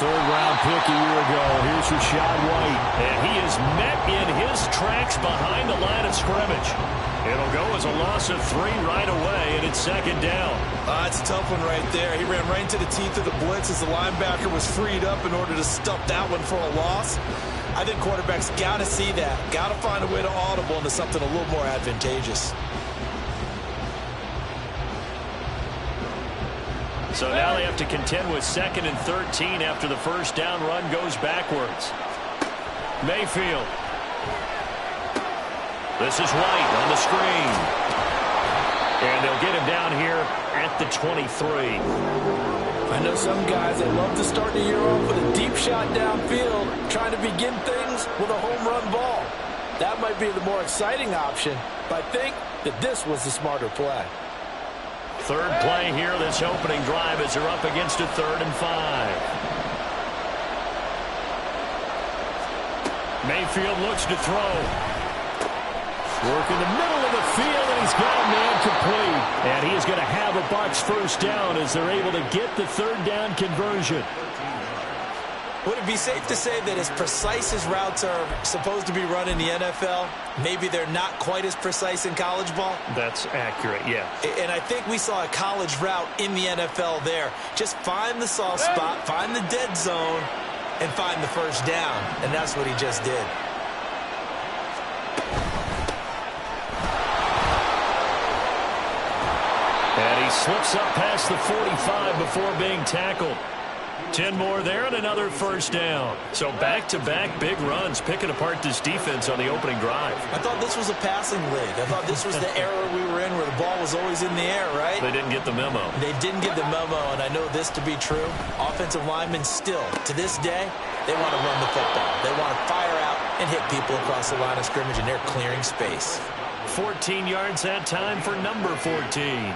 third-round pick a year ago. Here's Rashad White. And he is met in his tracks behind the line of scrimmage. It'll go as a loss of 3 right away, and it's second down. It's a tough one right there. He ran right into the teeth of the blitz as the linebacker was freed up in order to stuff that one for a loss. I think quarterbacks got to see that. Got to find a way to audible into something a little more advantageous. So now they have to contend with 2nd and 13 after the first down run goes backwards. Mayfield. This is White on the screen. And they'll get him down here at the 23. I know some guys, they love to start the year off with a deep shot downfield, trying to begin things with a home run ball. That might be the more exciting option, but I think that this was the smarter play. Third play here, this opening drive, as they're up against a 3rd and 5. Mayfield looks to throw. Work in the middle of the field, and he's got a man complete. And he is going to have a Bucs first down as they're able to get the 3rd down conversion. Would it be safe to say that as precise as routes are supposed to be run in the NFL, maybe they're not quite as precise in college ball? That's accurate, yeah. And I think we saw a college route in the NFL there. Just find the soft spot, find the dead zone, and find the first down. And that's what he just did. And he slips up past the 45 before being tackled. 10 more there and another first down. So back-to-back big runs, picking apart this defense on the opening drive. I thought this was a passing league. I thought this was the era we were in where the ball was always in the air, right? They didn't get the memo. They didn't get the memo, and I know this to be true. Offensive linemen still, to this day, they want to run the football. They want to fire out and hit people across the line of scrimmage, and they're clearing space. 14 yards that time for number 14.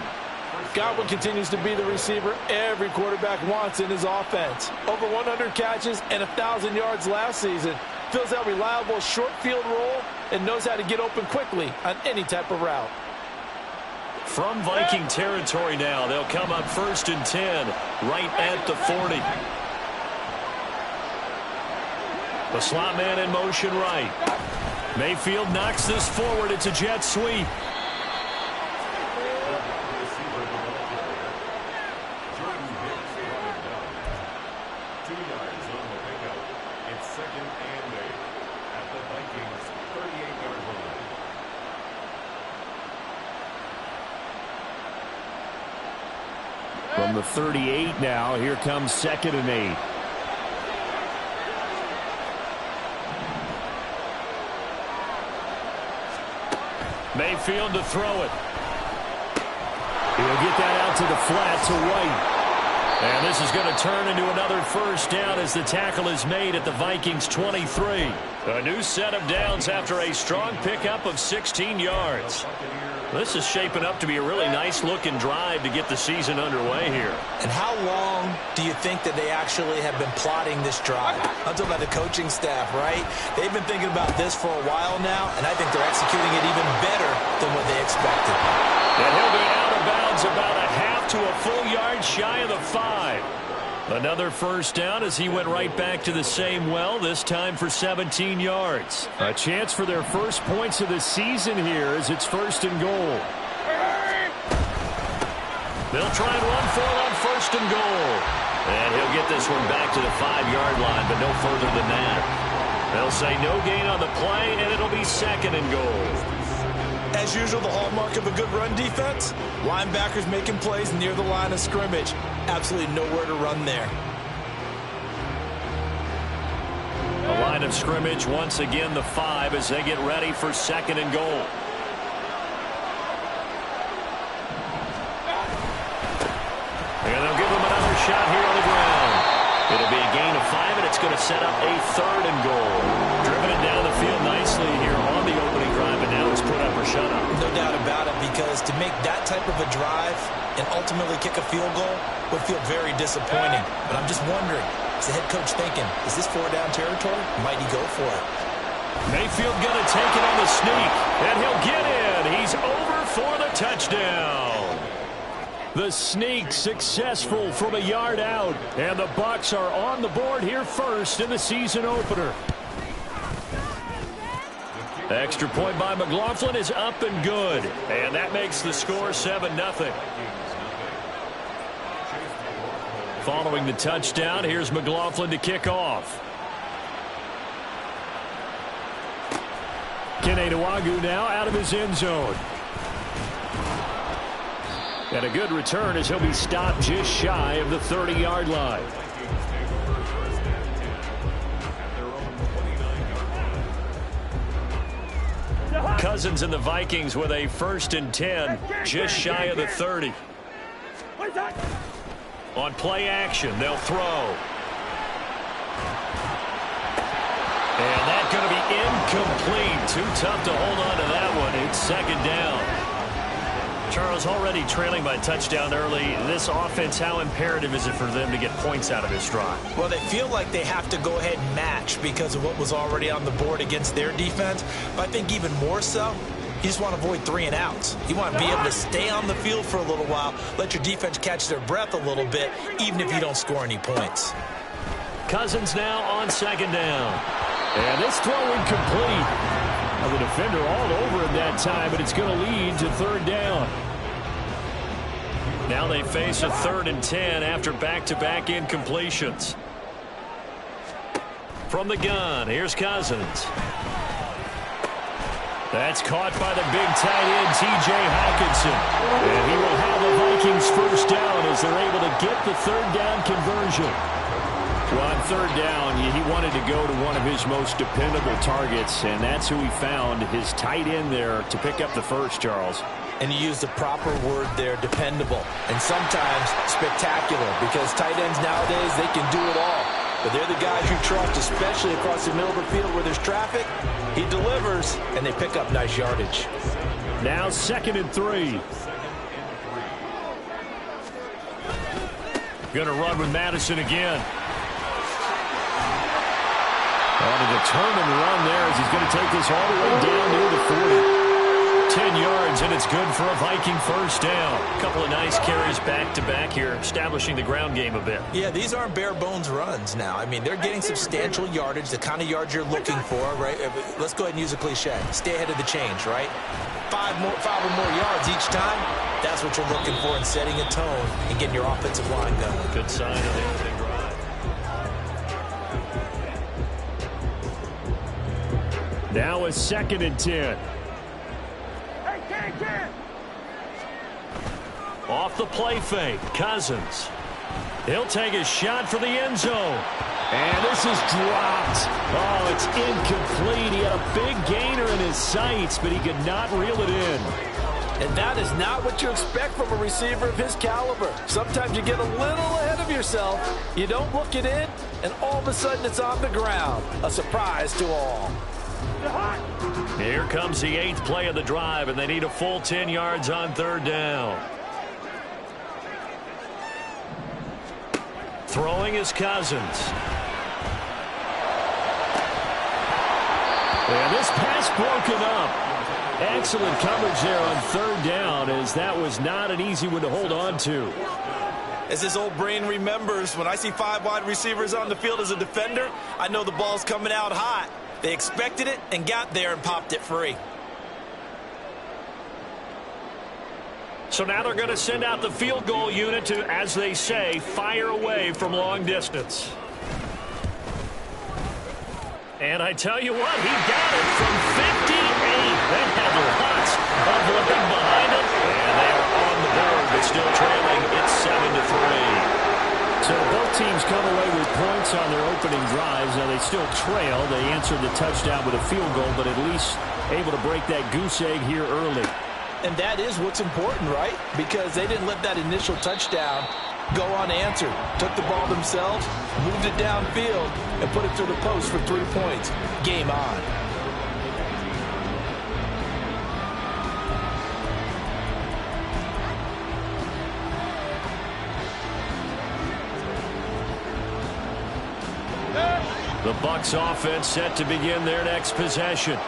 Godwin continues to be the receiver every quarterback wants in his offense. Over 100 catches and 1,000 yards last season. Fills out reliable short field role and knows how to get open quickly on any type of route. From Viking territory now, they'll come up 1st and 10 right at the 40. The slot man in motion right. Mayfield knocks this forward. It's a jet sweep. From the 38 now, here comes 2nd and 8. Mayfield to throw it. He'll get that out to the flat to White. And this is going to turn into another first down as the tackle is made at the Vikings 23. A new set of downs after a strong pickup of 16 yards. This is shaping up to be a really nice-looking drive to get the season underway here. And how long do you think that they actually have been plotting this drive? I'm talking about the coaching staff, right? They've been thinking about this for a while now, and I think they're executing it even better than what they expected. And he'll be out of bounds about a half to a full yard shy of the 5. Another first down as he went right back to the same well, this time for 17 yards. A chance for their first points of the season here as it's 1st and goal. They'll try and run for it on 1st and goal. And he'll get this one back to the 5-yard line, but no further than that. They'll say no gain on the play, and it'll be 2nd and goal. As usual, the hallmark of a good run defense, linebackers making plays near the line of scrimmage. Absolutely nowhere to run there. The line of scrimmage, once again, the 5 as they get ready for 2nd and goal. And they'll give them another shot here on the ground. It'll be a gain of 5, and it's going to set up a 3rd and goal. Driven it down the field nicely here on the opening drive, and now it's put up or shut up. No doubt about it, because to make that type of a drive and ultimately kick a field goal would feel very disappointing. But I'm just wondering, is the head coach thinking, is this 4-down territory? Might he go for it? Mayfield going to take it on the sneak, and he'll get in. He's over for the touchdown. The sneak successful from a yard out. And the Bucs are on the board here first in the season opener. Extra point by McLaughlin is up and good. And that makes the score 7-0. Following the touchdown, here's McLaughlin to kick off. Kenetuagu now out of his end zone. And a good return as he'll be stopped just shy of the 30-yard line. Cousins and the Vikings with a 1st and 10, just shy of the 30. On play action, they'll throw. And that's going to be incomplete. Too tough to hold on to that one. It's 2nd down. Charles, already trailing by touchdown early. This offense, how imperative is it for them to get points out of this drive? Well, they feel like they have to go ahead and match because of what was already on the board against their defense. But I think even more so, you just want to avoid 3 and outs. You want to be able to stay on the field for a little while, let your defense catch their breath a little bit, even if you don't score any points. Cousins now on 2nd down. And this throw incomplete. Now the defender all over him that time, but it's going to lead to 3rd down. Now they face a 3rd and 10 after back-to-back incompletions. From the gun, here's Cousins. That's caught by the big tight end, T.J. Hawkinson. And he will have the Vikings 1st down as they're able to get the 3rd down conversion. Well, on 3rd down, he wanted to go to one of his most dependable targets, and that's who he found, his tight end there, to pick up the first, Charles. And you use the proper word there, dependable, and sometimes spectacular, because tight ends nowadays, they can do it all. But they're the guys you trust, especially across the middle of the field where there's traffic. He delivers, and they pick up nice yardage. Now 2nd and 3. Going to run with Madison again. On a determined run there as he's going to take this all the way down near the 40. 10 yards, and it's good for a Viking 1st down. A couple of nice carries back-to-back here, establishing the ground game a bit. Yeah, these aren't bare-bones runs now. I mean, they're getting substantial yardage, the kind of yards you're looking for, right? Let's go ahead and use a cliche. Stay ahead of the change, right? 5 or more yards each time, that's what you're looking for in setting a tone and getting your offensive line going. Good sign of the opening drive. Now a 2nd and 10. Off the play fake, Cousins. He'll take a shot for the end zone. And this is dropped. Oh, it's incomplete. He had a big gainer in his sights, but he could not reel it in. And that is not what you expect from a receiver of his caliber. Sometimes you get a little ahead of yourself. You don't look it in, and all of a sudden it's on the ground. A surprise to all. Here comes the 8th play of the drive, and they need a full 10 yards on 3rd down. Throwing is Cousins. And this pass broken up. Excellent coverage there on 3rd down, as that was not an easy one to hold on to. As this old brain remembers, when I see 5 wide receivers on the field as a defender, I know the ball's coming out hot. They expected it and got there and popped it free. So now they're going to send out the field goal unit to, as they say, fire away from long distance. And I tell you what, he got it from 58. They had lots of looking behind him. And they are on the board, but still trailing. It's 7-3. So both teams come away with points on their opening drives. Now they still trail. They answered the touchdown with a field goal, but at least able to break that goose egg here early. And that is what's important, right? Because they didn't let that initial touchdown go unanswered. Took the ball themselves, moved it downfield, and put it through the post for 3 points. Game on. The Bucs offense set to begin their next possession.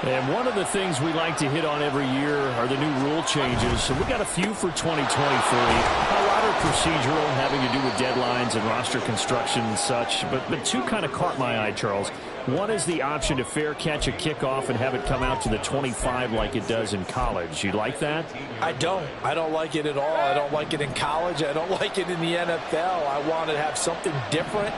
And one of the things we like to hit on every year are the new rule changes. So we got a few for 2023. A lot are procedural, having to do with deadlines and roster construction and such. But two kind of caught my eye, Charles. One is the option to fair catch a kickoff and have it come out to the 25 like it does in college. You like that? I don't. I don't like it at all. I don't like it in college. I don't like it in the NFL. I want to have something different.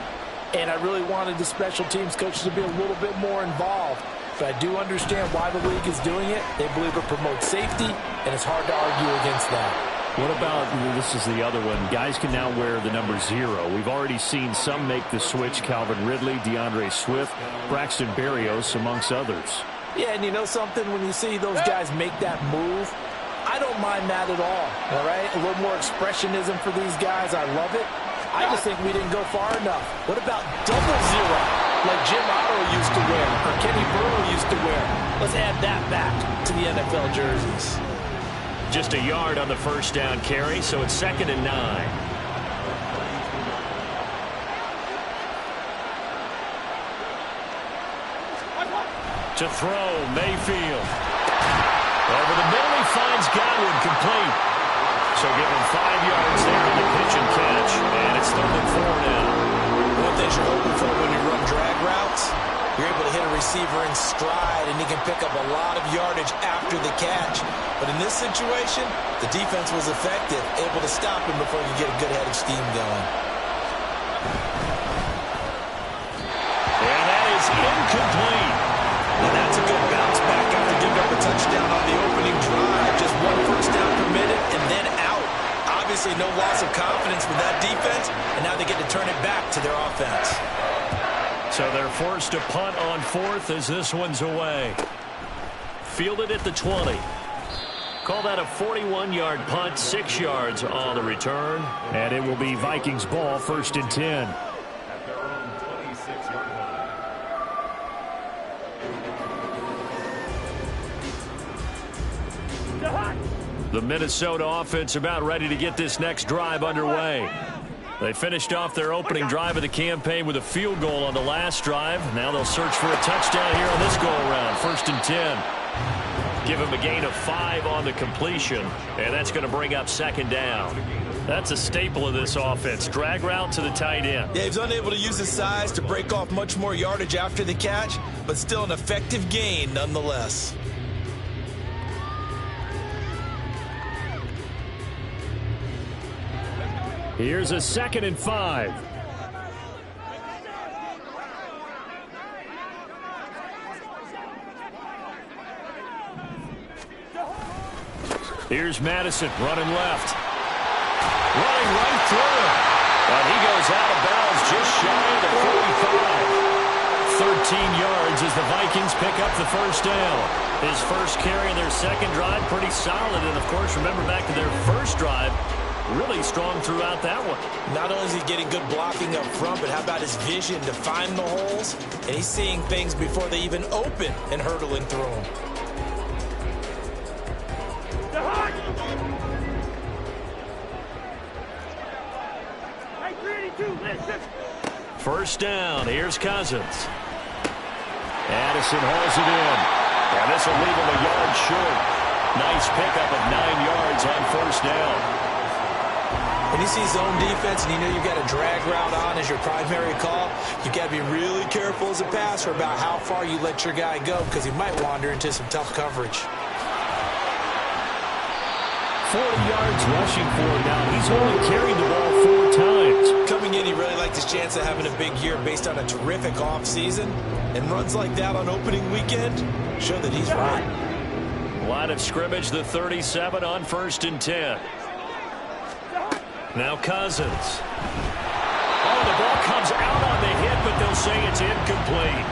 And I really wanted the special teams coaches to be a little bit more involved. But I do understand why the league is doing it. They believe it promotes safety, and it's hard to argue against that. What about, this is the other one, guys can now wear the number 0. We've already seen some make the switch, Calvin Ridley, DeAndre Swift, Braxton Berrios, amongst others. Yeah, and you know something? When you see those guys make that move, I don't mind that at all right? A little more expressionism for these guys. I love it. I just think we didn't go far enough. What about double 0? Like Jim Otto used to wear, or Kenny Burrow used to wear. Let's add that back to the NFL jerseys. Just a yard on the first down carry, so it's 2nd and 9. To throw, Mayfield. Over the middle, he finds Godwin, complete. So give him 5 yards there on the pitch and catch, and it's 3rd and 4 now. One thing you're hoping for when you run drag routes, you're able to hit a receiver in stride, and he can pick up a lot of yardage after the catch. But in this situation, the defense was effective, able to stop him before you get a good head of steam going. And that is incomplete. And that's a good bounce back after giving up a touchdown on the opening drive. Just 1 first down permitted and then out. Obviously no loss of confidence with that defense, and now they get to turn it back to their offense. So they're forced to punt on 4th as this one's away. Fielded at the 20. Call that a 41-yard punt, 6 yards on the return. And it will be Vikings ball, 1st and 10. The Minnesota offense about ready to get this next drive underway. They finished off their opening drive of the campaign with a field goal on the last drive. Now they'll search for a touchdown here on this go-around. 1st and 10. Give him a gain of 5 on the completion, and that's going to bring up 2nd down. That's a staple of this offense. Drag route to the tight end. Yeah, he's unable to use his size to break off much more yardage after the catch, but still an effective gain nonetheless. Here's a 2nd and 5. Here's Madison running left. Running right through him. And he goes out of bounds just shy of the 45. 13 yards as the Vikings pick up the first down. His first carry of their second drive, pretty solid. And, of course, remember back to their first drive, really strong throughout that one. Not only is he getting good blocking up front, but how about his vision to find the holes? And he's seeing things before they even open and hurdling through them. First down. Here's Cousins. Addison hauls it in. And this will leave him a yard short. Nice pickup of 9 yards on first down. When you see zone defense and you know you've got a drag route on as your primary call, you've got to be really careful as a passer about how far you let your guy go because he might wander into some tough coverage. 40 yards rushing for him now. He's only carried the ball 4 times. Coming in, he really liked his chance of having a big year based on a terrific offseason. And runs like that on opening weekend show that he's right. Line of scrimmage, the 37 on 1st and 10. Now Cousins. Oh, the ball comes out on the hit, but they'll say it's incomplete.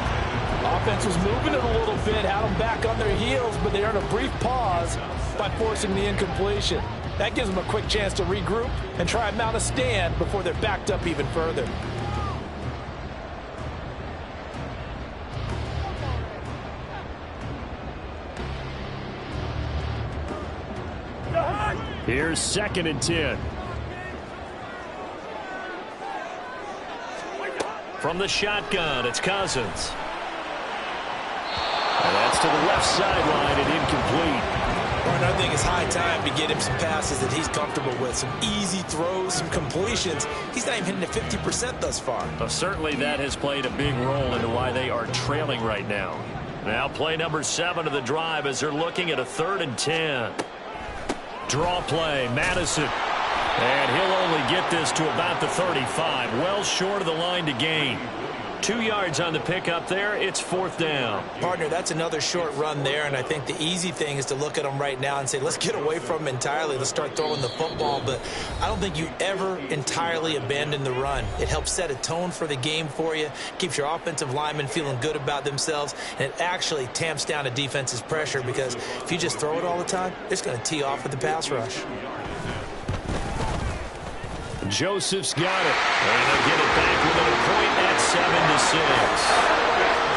Offense was moving it a little bit, had them back on their heels, but they earned a brief pause by forcing the incompletion. That gives them a quick chance to regroup and try and mount a stand before they're backed up even further. Here's 2nd and 10. From the shotgun, it's Cousins. And that's to the left sideline and incomplete. Well, I think it's high time to get him some passes that he's comfortable with. Some easy throws, some completions. He's not even hitting at 50% thus far. Well, certainly that has played a big role into why they are trailing right now. Now play number 7 of the drive as they're looking at a 3rd and 10. Draw play, Madison. And he'll only get this to about the 35. Well short of the line to gain. 2 yards on the pickup there. It's 4th down. Partner, that's another short run there, and I think the easy thing is to look at him right now and say, let's get away from him entirely. Let's start throwing the football, but I don't think you ever entirely abandon the run. It helps set a tone for the game for you, keeps your offensive linemen feeling good about themselves, and it actually tamps down a defense's pressure because if you just throw it all the time, it's going to tee off with the pass rush. Joseph's got it. And they'll get it back within a point at 7-6.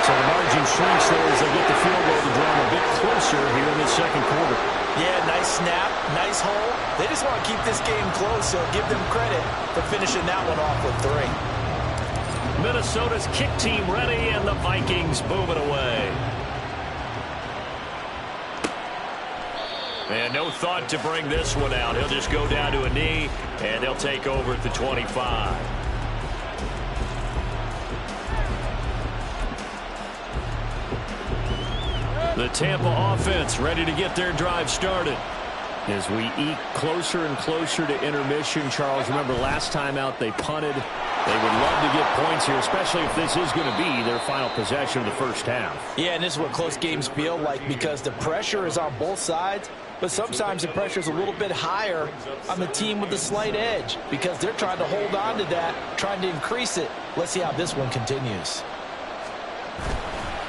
So the margin shrinks there as they get the field goal to draw a bit closer here in the second quarter. Yeah, nice snap, nice hole. They just want to keep this game close, so give them credit for finishing that one off with 3. Minnesota's kick team ready, and the Vikings move it away. And no thought to bring this one out. He'll just go down to a knee, and they'll take over at the 25. The Tampa offense ready to get their drive started. As we eke closer and closer to intermission, Charles, remember last time out they punted. They would love to get points here, especially if this is going to be their final possession of the first half. Yeah, and this is what close games feel like because the pressure is on both sides. But sometimes the pressure is a little bit higher on the team with the slight edge because they're trying to hold on to that, trying to increase it. Let's see how this one continues.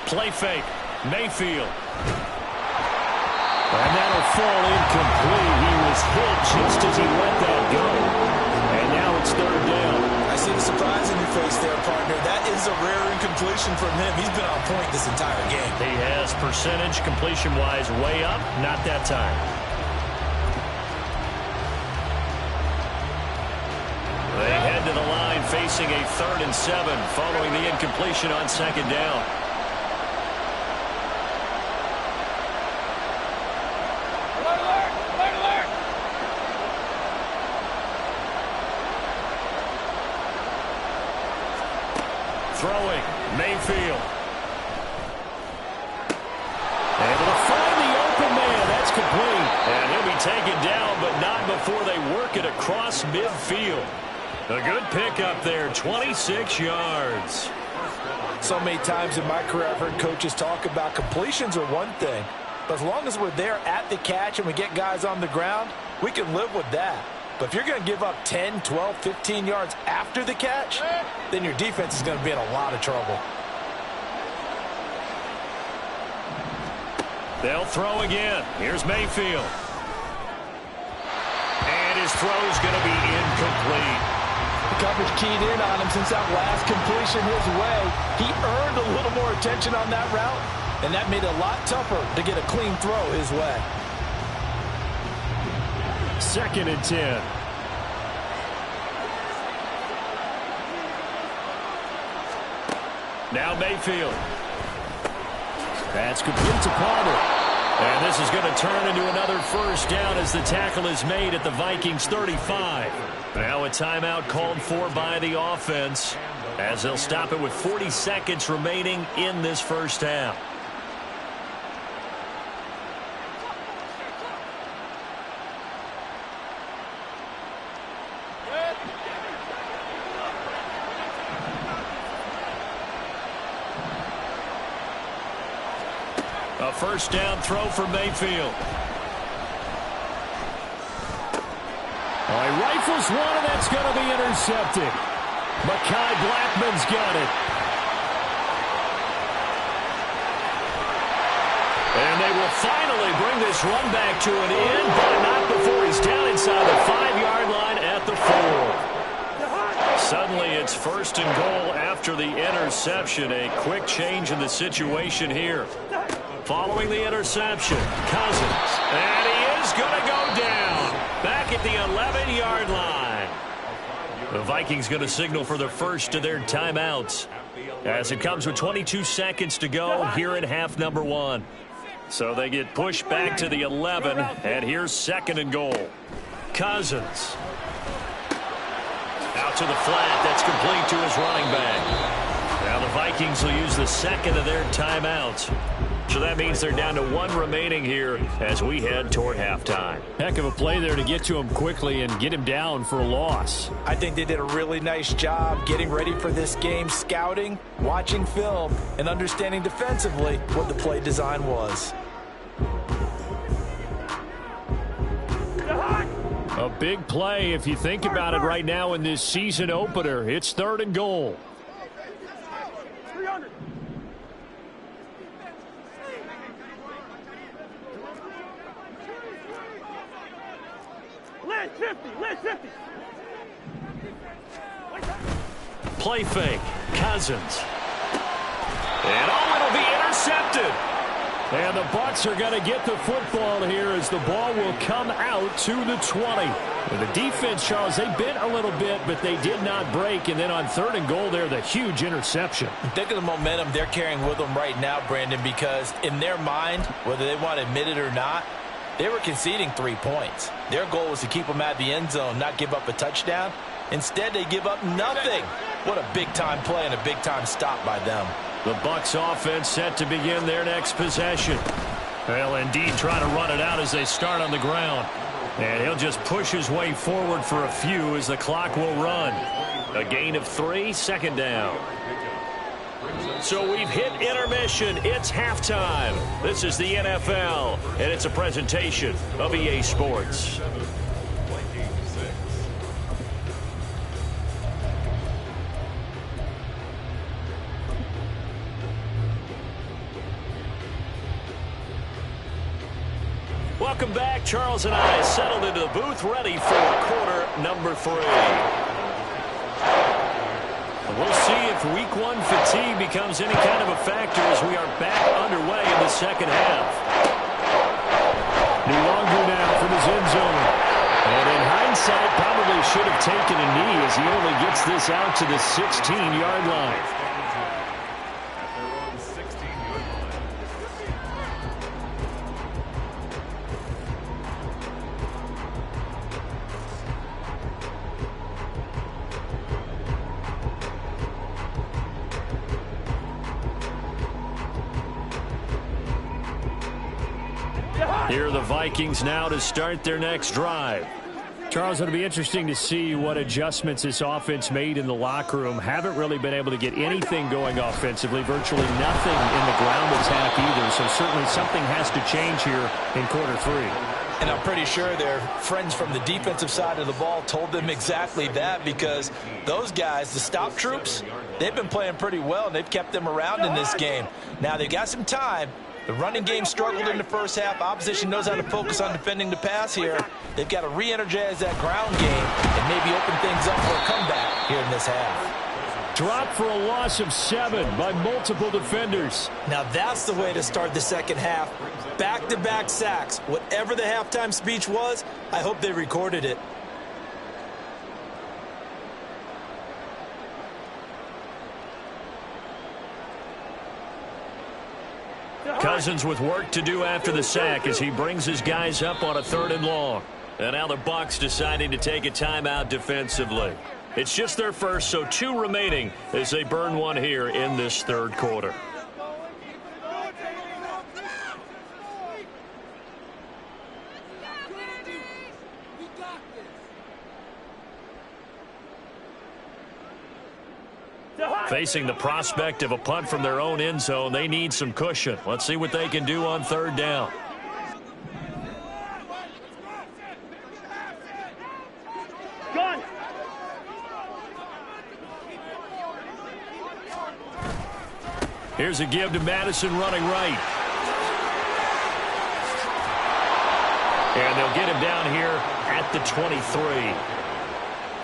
Play fake. Mayfield. And that'll fall incomplete. He was hit just as he let that go. And now it's 3rd down. I see the surprise in your face there, partner. That is a rare incompletion from him. He's been on point this entire game. He has percentage completion-wise way up. Not that time. They head to the line facing a 3rd and 7 following the incompletion on 2nd down. Throwing, Mayfield. Able to find the open man. That's complete. And he'll be taken down, but not before they work it across midfield. A good pickup there, 26 yards. So many times in my career I've heard coaches talk about completions are one thing. But as long as we're there at the catch and we get guys on the ground, we can live with that. But if you're going to give up 10, 12, 15 yards after the catch, then your defense is going to be in a lot of trouble. They'll throw again. Here's Mayfield. And his throw's going to be incomplete. The coverage keyed in on him since that last completion his way. He earned a little more attention on that route, and that made it a lot tougher to get a clean throw his way. 2nd and 10. Now Mayfield. That's complete to Palmer. And this is going to turn into another 1st down as the tackle is made at the Vikings 35. Now a timeout called for by the offense as they'll stop it with 40 seconds remaining in this first half. A 1st down throw for Mayfield. Oh, he rifles one, and that's going to be intercepted. Mekhi Blackman's got it. And they will finally bring this run back to an end, but not before he's down inside the 5-yard line at the 4. Suddenly it's 1st and goal after the interception. A quick change in the situation here. Following the interception, Cousins. And he is going to go down. Back at the 11-yard line. The Vikings going to signal for the first of their timeouts. as it comes with 22 seconds to go here in half number one. So they get pushed back to the 11, and here's 2nd and goal. Cousins. Out to the flat. That's complete to his running back. Now the Vikings will use the 2nd of their timeouts. So that means they're down to 1 remaining here as we head toward halftime. Heck of a play there to get to him quickly and get him down for a loss. I think they did a really nice job getting ready for this game, scouting, watching film, and understanding defensively what the play design was. A big play if you think about it right now in this season opener. It's 3rd and goal. Play fake. Cousins. And it'll be intercepted. And the Bucs are going to get the football here as the ball will come out to the 20. And the defense, Charles, they bit a little bit, but they did not break. And then on 3rd and goal there, the huge interception. Think of the momentum they're carrying with them right now, Brandon, because in their mind, whether they want to admit it or not, they were conceding 3 points. Their goal was to keep them at the end zone, not give up a touchdown. Instead, they give up nothing. What a big-time play and a big-time stop by them. The Bucs offense set to begin their next possession. Well, indeed, try to run it out as they start on the ground. And he'll just push his way forward for a few as the clock will run. A gain of 3, 2nd down. So we've hit intermission. It's halftime. This is the NFL, and it's a presentation of EA Sports. Welcome back. Charles and I settled into the booth, ready for quarter number 3. We'll see if week 1 fatigue becomes any kind of a factor as we are back underway in the 2nd half. Luongo now from his end zone. And in hindsight, probably should have taken a knee as he only gets this out to the 16-yard line. Here are the Vikings now to start their next drive. Charles, it'll be interesting to see what adjustments this offense made in the locker room. Haven't really been able to get anything going offensively, virtually nothing in the ground attack either. So certainly something has to change here in quarter 3. And I'm pretty sure their friends from the defensive side of the ball told them exactly that, because those guys, the stop troops, they've been playing pretty well, and they've kept them around in this game. Now, they've got some time. The running game struggled in the first half. Opposition knows how to focus on defending the pass here. They've got to re-energize that ground game and maybe open things up for a comeback here in this half. Drop for a loss of 7 by multiple defenders. Now that's the way to start the 2nd half. Back-to-back sacks. Whatever the halftime speech was, I hope they recorded it. Cousins with work to do after the sack as he brings his guys up on a 3rd and long. And now the Bucs deciding to take a timeout defensively. It's just their first, so 2 remaining as they burn 1 here in this 3rd quarter. Facing the prospect of a punt from their own end zone, they need some cushion. Let's see what they can do on 3rd down. Here's a give to Madison running right. And they'll get him down here at the 23.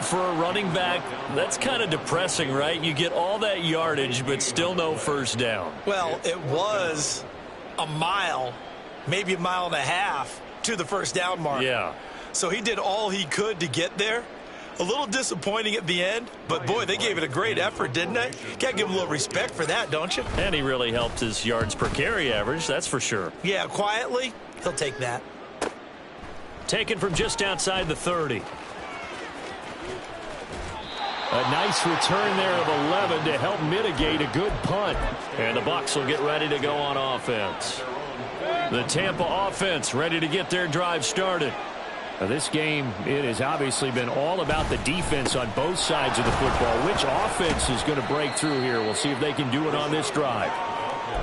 For a running back, that's kind of depressing, right? You get all that yardage, but still no first down. Well, it was a mile, maybe a mile and a half to the first down mark. Yeah. So he did all he could to get there. A little disappointing at the end, but boy, they gave it a great effort, didn't they? Got to give them a little respect for that, don't you? And he really helped his yards per carry average, that's for sure. Yeah, quietly, he'll take that. Taken from just outside the 30. A nice return there of 11 to help mitigate a good punt. And the Bucs will get ready to go on offense. The Tampa offense ready to get their drive started. Now this game, it has obviously been all about the defense on both sides of the football. Which offense is going to break through here? We'll see if they can do it on this drive.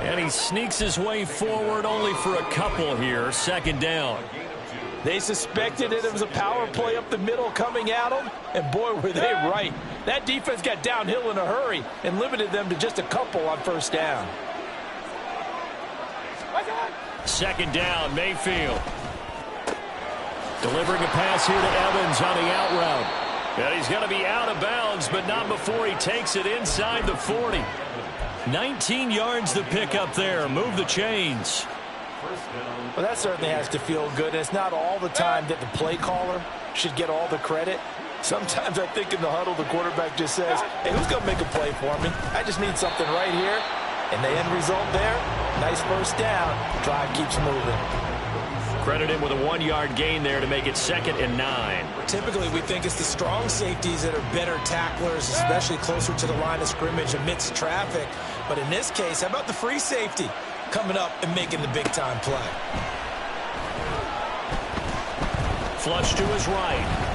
And he sneaks his way forward only for a couple here. Second down. They suspected it was a power play up the middle coming at them, and boy, were they right. That defense got downhill in a hurry and limited them to just a couple on first down. Second down, Mayfield. Delivering a pass here to Evans on the out route. And he's going to be out of bounds, but not before he takes it inside the 40. 19 yards to pick up there. Move the chains. Well, that certainly has to feel good. And it's not all the time that the play caller should get all the credit. Sometimes I think in the huddle, the quarterback just says, hey, who's going to make a play for me? I just need something right here. And the end result there, nice first down. Drive keeps moving. Credit him with a 1-yard gain there to make it 2nd and 9. Typically, we think it's the strong safeties that are better tacklers, especially closer to the line of scrimmage amidst traffic. But in this case, how about the free safety coming up and making the big-time play? Flush to his right.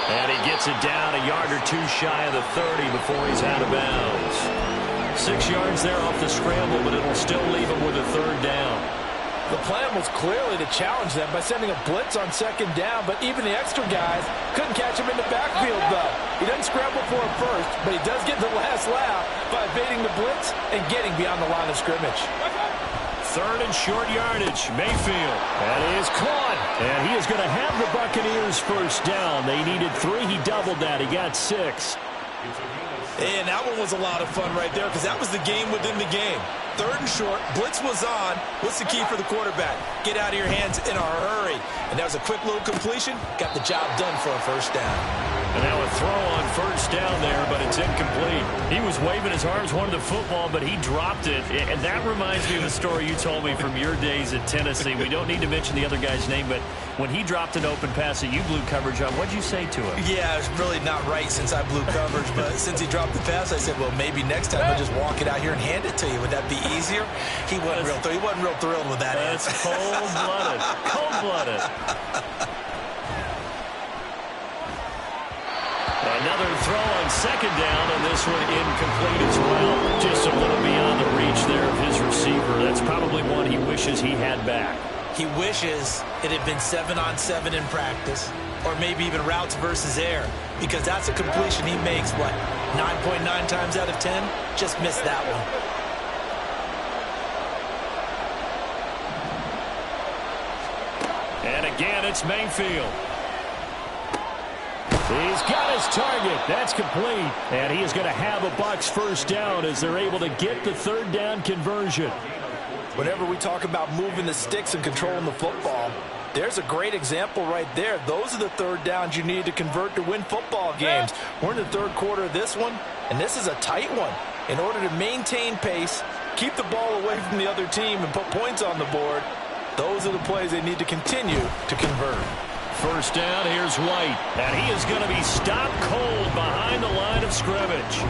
And he gets it down a yard or two shy of the 30 before he's out of bounds. 6 yards there off the scramble, but it'll still leave him with a 3rd down. The plan was clearly to challenge them by sending a blitz on 2nd down, but even the extra guys couldn't catch him in the backfield, though. He doesn't scramble for it first, but he does get the last laugh by evading the blitz and getting beyond the line of scrimmage. 3rd and short yardage. Mayfield. That is caught. And he is going to have the Buccaneers first down. They needed 3. He doubled that. He got 6. And that one was a lot of fun right there because that was the game within the game. 3rd and short, blitz was on. What's the key for the quarterback? Get out of your hands in a hurry. And that was a quick little completion. Got the job done for a first down. And now a throw on first down there, but it's incomplete. He was waving his arms, wanted the football, but he dropped it. And that reminds me of the story you told me from your days at Tennessee. We don't need to mention the other guy's name, but when he dropped an open pass that you blew coverage on, what'd you say to him? Yeah, it's really not right since I blew coverage, but since he dropped the pass, I said, well, maybe next time I'll just walk it out here and hand it to you. Would that be easier? He wasn't real thrilled with that answer. That's cold-blooded. Cold-blooded. Another throw on 2nd down, and this one incomplete as well. Just a little beyond the reach there of his receiver. That's probably one he wishes he had back. He wishes it had been 7-on-7 in practice, or maybe even routes versus air, because that's a completion he makes, 9.9 times out of 10? Just missed that one. And again, it's Mayfield. He's got his target. That's complete. And he is going to have a Bucs first down as they're able to get the 3rd down conversion. Whenever we talk about moving the sticks and controlling the football, there's a great example right there. Those are the 3rd downs you need to convert to win football games. We're in the 3rd quarter of this one, and this is a tight one. In order to maintain pace, keep the ball away from the other team, and put points on the board, those are the plays they need to continue to convert. First down, here's White. And he is going to be stopped cold behind the line of scrimmage.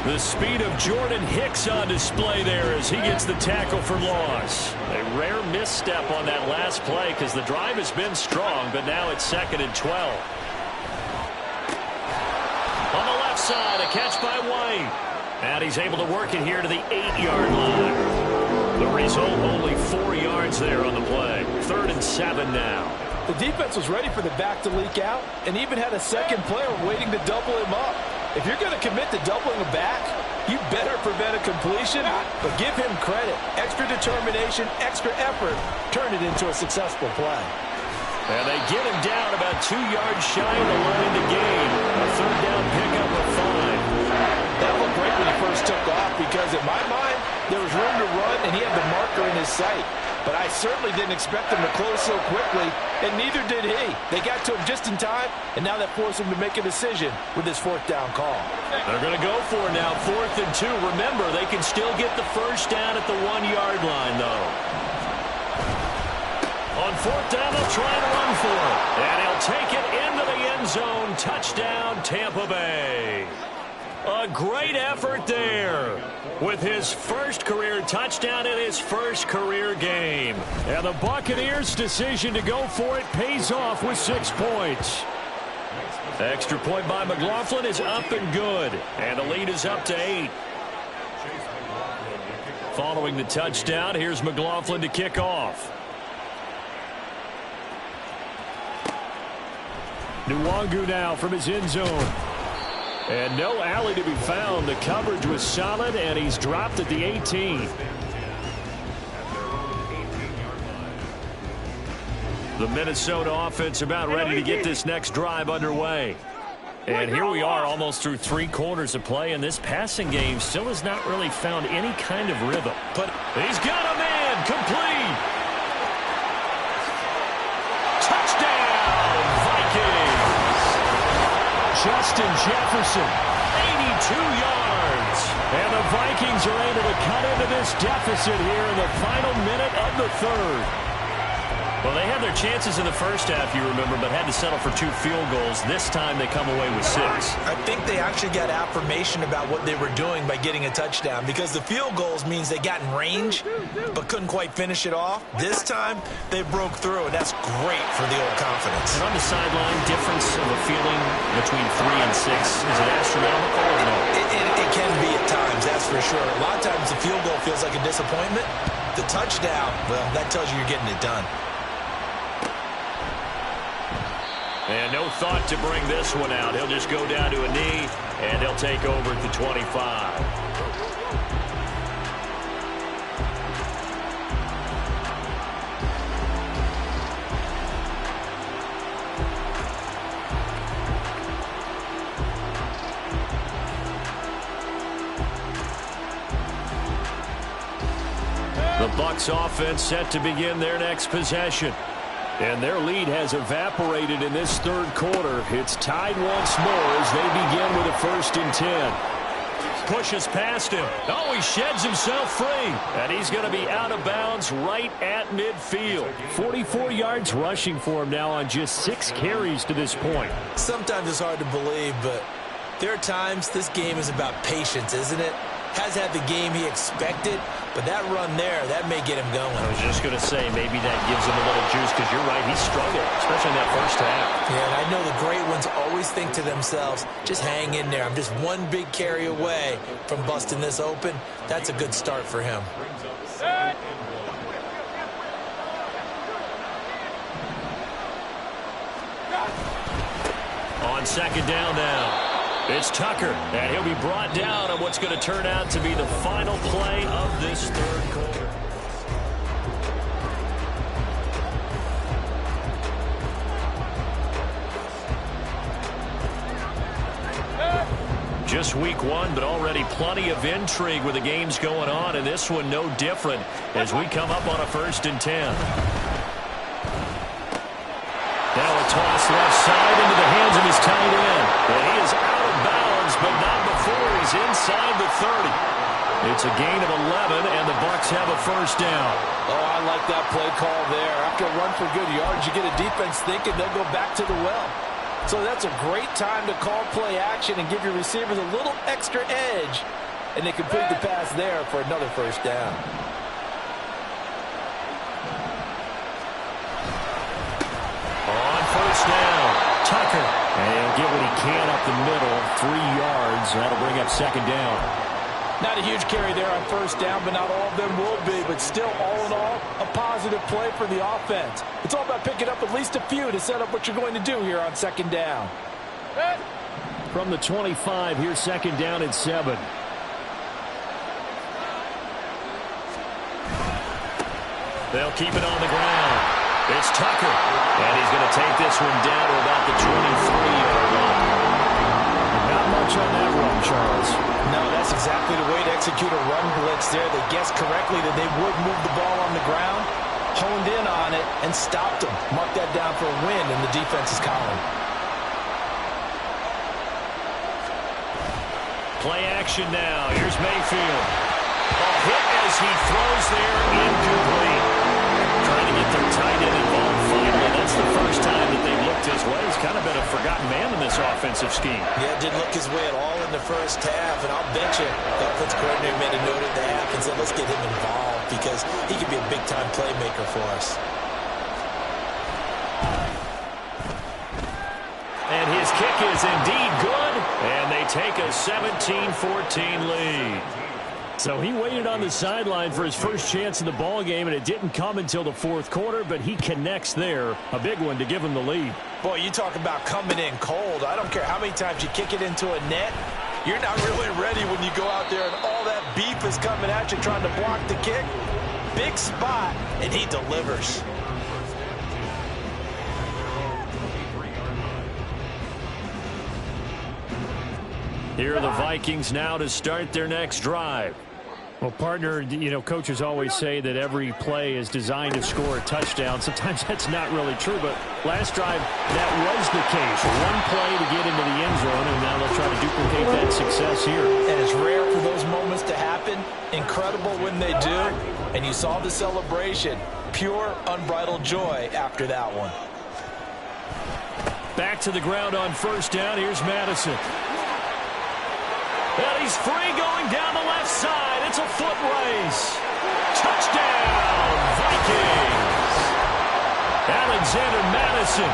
The speed of Jordan Hicks on display there as he gets the tackle for loss. A rare misstep on that last play because the drive has been strong, but now it's 2nd and 12. On the left side, a catch by White. And he's able to work it here to the 8-yard line. The result, only 4 yards there on the play. 3rd and 7 now. The defense was ready for the back to leak out and even had a second player waiting to double him up. If you're going to commit to doubling a back, you better prevent a completion, but give him credit. Extra determination, extra effort, turn it into a successful play. And they get him down about 2 yards shy of the line to gain. A 3rd down pickup of 5. That looked great when he first took off because, in my mind, there was room to run and he had the marker in his sight. but I certainly didn't expect them to close so quickly, and neither did he. They got to him just in time, and now that forced him to make a decision with this fourth down call. They're going to go for it now, 4th and 2. Remember, they can still get the first down at the 1-yard line, though. On 4th down, they'll try and run for it. And he'll take it into the end zone. Touchdown, Tampa Bay. A great effort there with his first career touchdown in his first career game. And the Buccaneers' decision to go for it pays off with 6 points. Extra point by McLaughlin is up and good. And the lead is up to 8. Following the touchdown, here's McLaughlin to kick off. Nwangu now from his end zone. And no alley to be found. The coverage was solid, and he's dropped at the 18. The Minnesota offense about ready to get this next drive underway. And here we are almost through 3 quarters of play, and this passing game still has not really found any kind of rhythm. But he's got a man complete. Touchdown, Vikings. Justin Jefferson, 82 yards. and the Vikings are able to cut into this deficit here in the final minute of the 3rd. Well, they had their chances in the first half, you remember, but had to settle for 2 field goals. This time they come away with 6. I think they actually got affirmation about what they were doing by getting a touchdown, because the field goals means they got in range but couldn't quite finish it off. This time they broke through, and that's great for the old confidence. And on the sideline, difference of a feeling between 3 and 6, is it astronomical or no? It can be at times, that's for sure. A lot of times the field goal feels like a disappointment. The touchdown, well, that tells you you're getting it done. And no thought to bring this one out. He'll just go down to a knee, and he'll take over at the 25. The Bucs offense set to begin their next possession. And their lead has evaporated in this 3rd quarter. It's tied once more as they begin with a 1st and 10. Pushes past him. Oh, he sheds himself free. And he's going to be out of bounds right at midfield. 44 yards rushing for him now on just 6 carries to this point. Sometimes it's hard to believe, but there are times this game is about patience, isn't it? Has had the game he expected, but that run there, that may get him going. I was just going to say, maybe that gives him a little juice, because you're right, he struggled, especially in that first half. Yeah, and I know the great ones always think to themselves, just hang in there. I'm just one big carry away from busting this open. That's a good start for him. On 2nd down now. It's Tucker, and he'll be brought down on what's going to turn out to be the final play of this 3rd quarter. Just week 1, but already plenty of intrigue with the games going on, and this one no different as we come up on a 1st and 10. Now a toss left side into the hands of his tight end. And he is out of bounds, but not before he's inside the 30. It's a gain of 11, and the Bucs have a 1st down. Oh, I like that play call there. After a run for good yards, you get a defense thinking they'll go back to the well. So that's a great time to call play action and give your receivers a little extra edge. And they complete the pass there for another 1st down. On 1st down, Tucker. And he'll get what he can up the middle, 3 yards. That'll bring up 2nd down. Not a huge carry there on 1st down, but not all of them will be. But still, all in all, a positive play for the offense. It's all about picking up at least a few to set up what you're going to do here on 2nd down. From the 25, here's 2nd down and 7. They'll keep it on the ground. It's Tucker, and he's going to take this one down to about the 23-yard line. Not much on that run, Charles. No, that's exactly the way to execute a run blitz there. They guessed correctly that they would move the ball on the ground. honed in on it and stopped him. Mark that down for a win in the defense's column. Play action now. Here's Mayfield. A hit as he throws there, incomplete. Trying to get their tight end involved finally. That's the first time that they've looked his way. He's kind of been a forgotten man in this offensive scheme. Yeah, didn't look his way at all in the first half, and I'll bet you the offensive coordinator made a note of the half and said, let's get him involved because he could be a big-time playmaker for us. And his kick is indeed good, and they take a 17-14 lead. So he waited on the sideline for his first chance in the ball game, and it didn't come until the fourth quarter, but he connects there. A big one to give him the lead. Boy, you talk about coming in cold. I don't care how many times you kick it into a net. You're not really ready when you go out there and all that beef is coming at you trying to block the kick. Big spot, and he delivers. Here are the Vikings now to start their next drive. Well, partner, you know, coaches always say that every play is designed to score a touchdown. Sometimes that's not really true, but last drive, that was the case. One play to get into the end zone, and now they'll try to duplicate that success here. And it's rare for those moments to happen. Incredible when they do. And you saw the celebration. Pure, unbridled joy after that one. Back to the ground on first down. Here's Madison. And he's free going down the left side. It's a foot race. Touchdown, Vikings. Alexander Madison,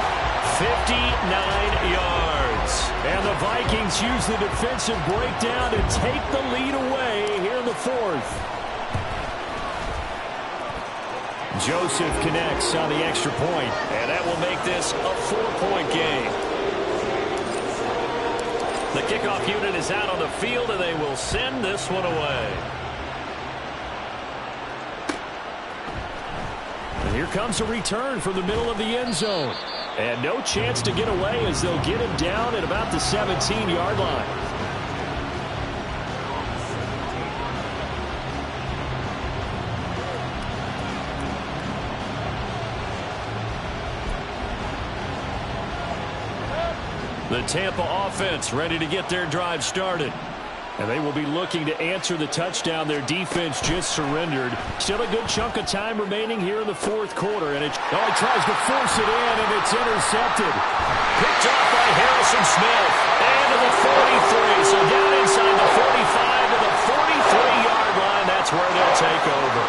59 yards. And the Vikings use the defensive breakdown to take the lead away here in the fourth. Joseph connects on the extra point. And that will make this a 4-point game. The kickoff unit is out on the field, and they will send this one away. And here comes a return from the middle of the end zone. And no chance to get away as they'll get him down at about the 17-yard line. The Tampa offense ready to get their drive started. And they will be looking to answer the touchdown their defense just surrendered. Still a good chunk of time remaining here in the fourth quarter. And he tries to force it in, and it's intercepted. Picked off by Harrison Smith. And to the 43. So down inside the 45 to the 43-yard line. That's where they'll take over.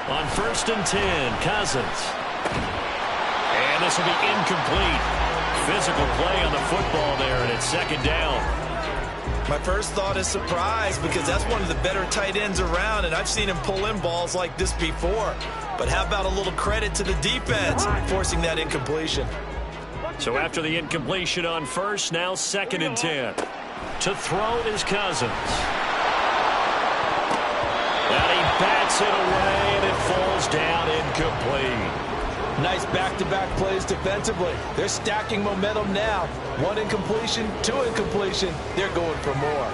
On 1st and 10, Cousins. And this will be incomplete. Physical play on the football there, and it's second down. My first thought is surprise because that's one of the better tight ends around, and I've seen him pull in balls like this before. But how about a little credit to the defense forcing that incompletion? So after the incompletion on first, now 2nd and 10. To throw is Cousins. And he bats it away, and it falls down incomplete. Nice back-to-back plays defensively. They're stacking momentum now. One incompletion, two incompletion. They're going for more.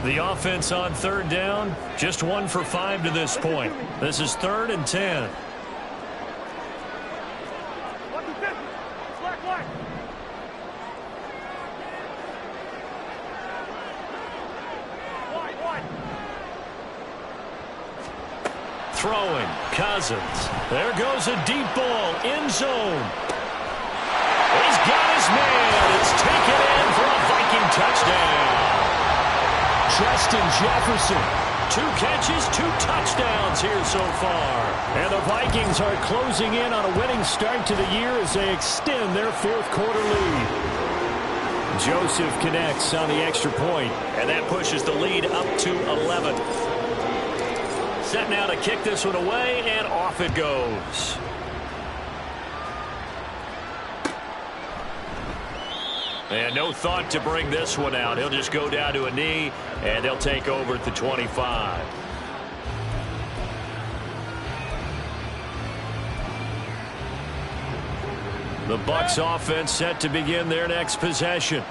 The offense on 3rd down, just 1 for 5 to this point. This is 3rd and 10. Throwing, Cousins. There goes a deep ball, end zone. He's got his man. It's taken in for a Viking touchdown. Justin Jefferson. 2 catches, 2 touchdowns here so far. And the Vikings are closing in on a winning start to the year as they extend their fourth quarter lead. Joseph connects on the extra point. And that pushes the lead up to 11. Set now to kick this one away, and off it goes. And no thought to bring this one out. He'll just go down to a knee, and they'll take over at the 25. The Bucs offense set to begin their next possession.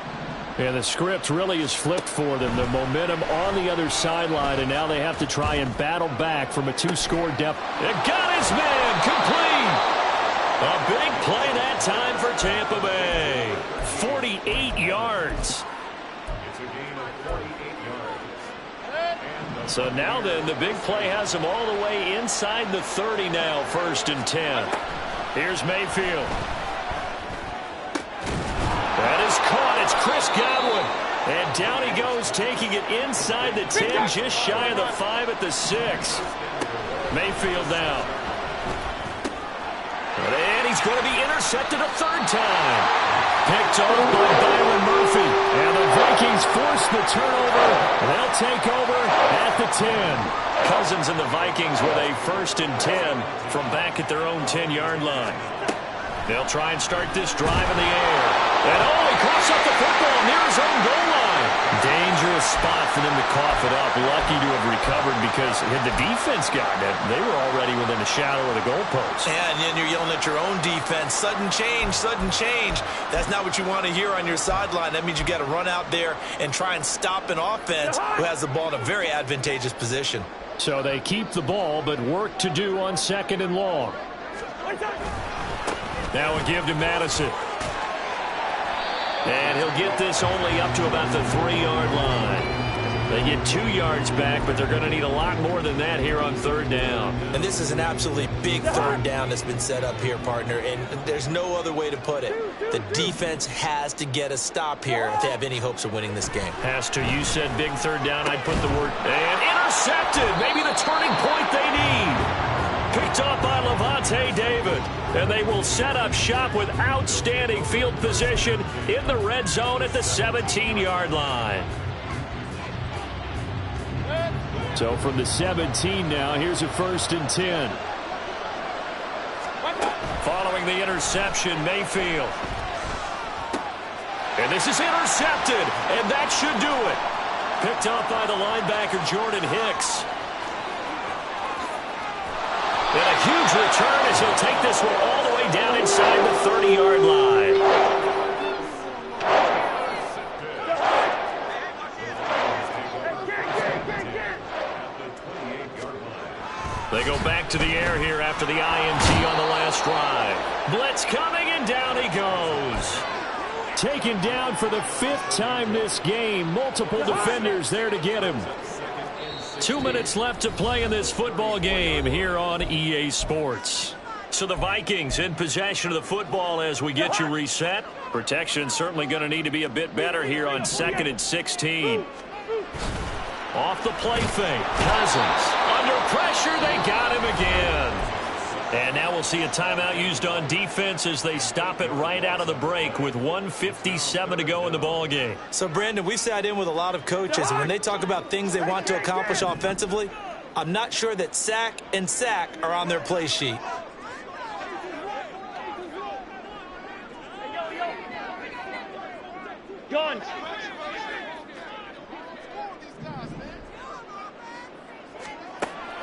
And the script really is flipped for them. The momentum on the other sideline, and now they have to try and battle back from a 2-score deficit. It got his man complete. A big play that time for Tampa Bay. 48 yards. It's a gain of 48 yards. So now then, the big play has him all the way inside the 30 now, 1st and 10. Here's Mayfield. That is caught. It's Chris Godwin. And down he goes, taking it inside the 10, just shy of the 5 at the 6. Mayfield down. And he's going to be intercepted a 3rd time. Picked off by Byron Murphy. And the Vikings force the turnover. They'll take over at the 10. Cousins and the Vikings with a 1st and 10 from back at their own 10-yard line. They'll try and start this drive in the air. And he coughs up the football near his own goal line. Dangerous spot for them to cough it up. Lucky to have recovered because had the defense gotten it, they were already within the shadow of the goalpost. Yeah, and then you're yelling at your own defense. Sudden change, sudden change. That's not what you want to hear on your sideline. That means you got to run out there and try and stop an offense who has the ball in a very advantageous position. So they keep the ball, but work to do on 2nd and long. Now a give to Madison. And he'll get this only up to about the 3-yard line. They get 2 yards back, but they're going to need a lot more than that here on 3rd down. And this is an absolutely big 3rd down that's been set up here, partner, and there's no other way to put it. The defense has to get a stop here if they have any hopes of winning this game. Has to. You said big 3rd down. I'd put the word. And intercepted. Maybe the turning point they need. Picked off by Levante David. And they will set up shop with outstanding field position in the red zone at the 17-yard line. So from the 17 now, here's a 1st and 10. Following the interception, Mayfield. And this is intercepted, and that should do it. Picked up by the linebacker, Jordan Hicks. And a huge return as he'll take this one all the way down inside the 30-yard line. They go back to the air here after the INT on the last drive. Blitz coming, and down he goes. Taken down for the 5th time this game. Multiple defenders there to get him. 2 minutes left to play in this football game here on EA Sports. So the Vikings in possession of the football as we get you reset. Protection certainly going to need to be a bit better here on 2nd and 16. Off the play fake. Cousins. Under pressure, they got him again. And now we'll see a timeout used on defense as they stop it right out of the break with 1:57 to go in the ball game. So, Brandon, we sat in with a lot of coaches, and when they talk about things they want to accomplish offensively, I'm not sure that sack and sack are on their play sheet. Guns.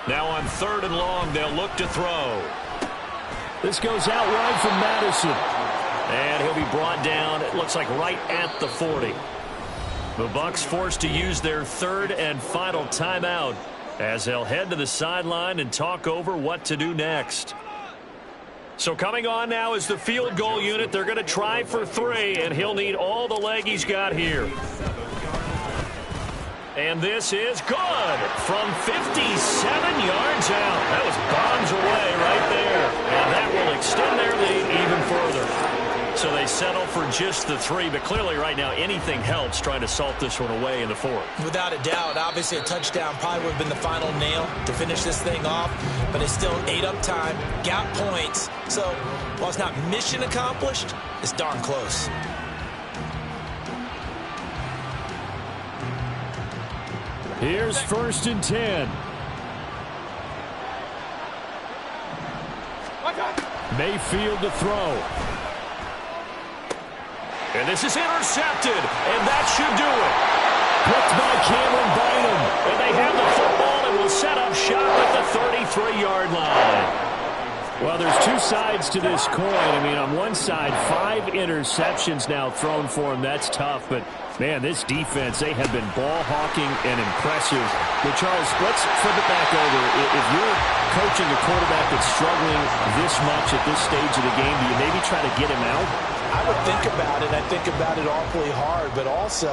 Now on 3rd and long, they'll look to throw. This goes out wide from Madison. And he'll be brought down, it looks like right at the 40. The Bucs forced to use their 3rd and final timeout as they'll head to the sideline and talk over what to do next. So coming on now is the field goal unit. They're going to try for 3, and he'll need all the leg he's got here. And this is good from 57 yards out. That was bombs away right there. And that will extend their lead even further. So they settle for just the 3, but clearly right now anything helps trying to salt this one away in the 4th. Without a doubt, obviously a touchdown probably would have been the final nail to finish this thing off, but it's still ate up time, got points. So while it's not mission accomplished, it's darn close. Here's 1st and 10. Mayfield to throw. And this is intercepted, and that should do it. Picked by Cameron Bynum. And they have the football and will set up shop at the 33-yard line. Well, there's two sides to this coin. I mean, on one side, 5 interceptions now thrown for him. That's tough, but man, this defense, they have been ball hawking and impressive. But Charles, let's flip it back over. If you're coaching a quarterback that's struggling this much at this stage of the game, do you maybe try to get him out? I would think about it. I think about it awfully hard, but also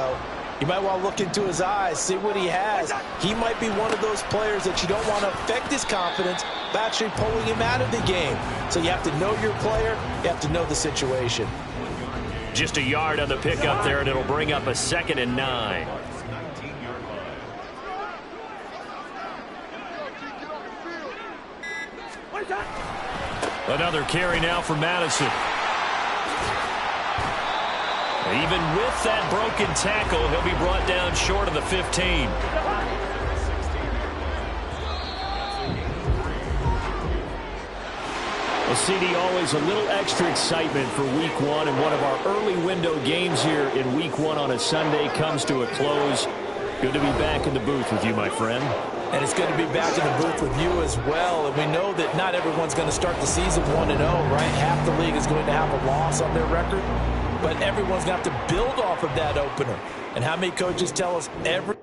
you might want to look into his eyes, see what he has. He might be one of those players that you don't want to affect his confidence by actually pulling him out of the game. So you have to know your player. You have to know the situation. Just a yard on the pickup there, and it'll bring up a 2nd and 9. Another carry now for Madison. Even with that broken tackle, he'll be brought down short of the 15. Well, CD, always a little extra excitement for week 1, and one of our early window games here in week 1 on a Sunday comes to a close. Good to be back in the booth with you, my friend. And it's good to be back in the booth with you as well. And we know that not everyone's going to start the season 1-0, right? Half the league is going to have a loss on their record. But everyone's going to have to build off of that opener. And how many coaches tell us every